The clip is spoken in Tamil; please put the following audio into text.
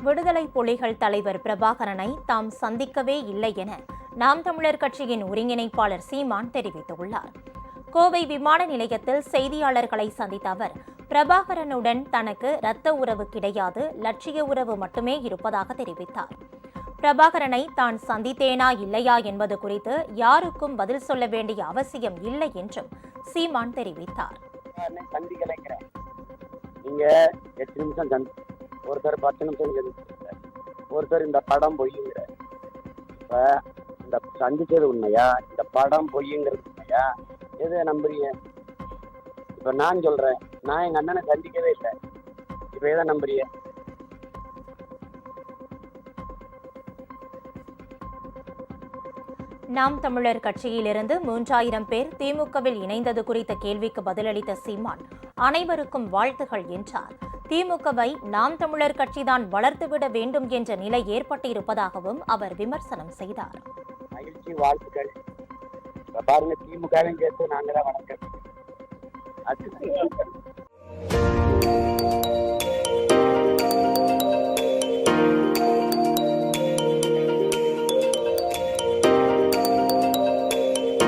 விடுதலை புலிகள் தலைவர் பிரபாகரனை தாம் சந்திக்கவே இல்லை என நாம் தமிழர் கட்சியின் ஒருங்கிணைப்பாளர் சீமான் தெரிவித்துள்ளார். கோவை விமான நிலையத்தில் செய்தியாளர்களை சந்தித்த அவர், பிரபாகரனுடன் தனக்கு இரத்த உறவு கிடையாது, லட்சிய உறவு மட்டுமே இருப்பதாக தெரிவித்தார். பிரபாகரனை தான் சந்தித்தேனா இல்லையா என்பது குறித்து யாருக்கும் பதில் சொல்ல வேண்டிய அவசியம் இல்லை என்றும் சீமான் தெரிவித்தார். ஒருத்தர் 10 நிமிஷம் ஒருத்தர் இந்த படம் பொய்யுங்கிற, இப்ப இந்த சந்திச்சது உண்மையா, இந்த படம் பொய்யுங்கிறது உண்மையா, எதை நம்புறீங்க? இப்ப நான் சொல்றேன், நான் எங்க அண்ணனை சந்திக்கவே இல்லை, இப்ப எதை நம்புறீங்க? நாம் தமிழர் கட்சியிலிருந்து 3000 பேர் திமுகவில் இணைந்தது குறித்த கேள்விக்கு பதிலளித்த சீமான், அனைவருக்கும் வாழ்த்துகள் என்றார். திமுகவை நாம் தமிழர் கட்சிதான் வளர்த்துவிட வேண்டும் என்ற நிலை ஏற்பட்டிருப்பதாகவும் அவர் விமர்சனம் செய்தார். மகிழ்ச்சி, வாழ்த்துக்கள். பாருங்க, திமுகவையும் சேர்த்து நாங்க தான் வணக்கம்.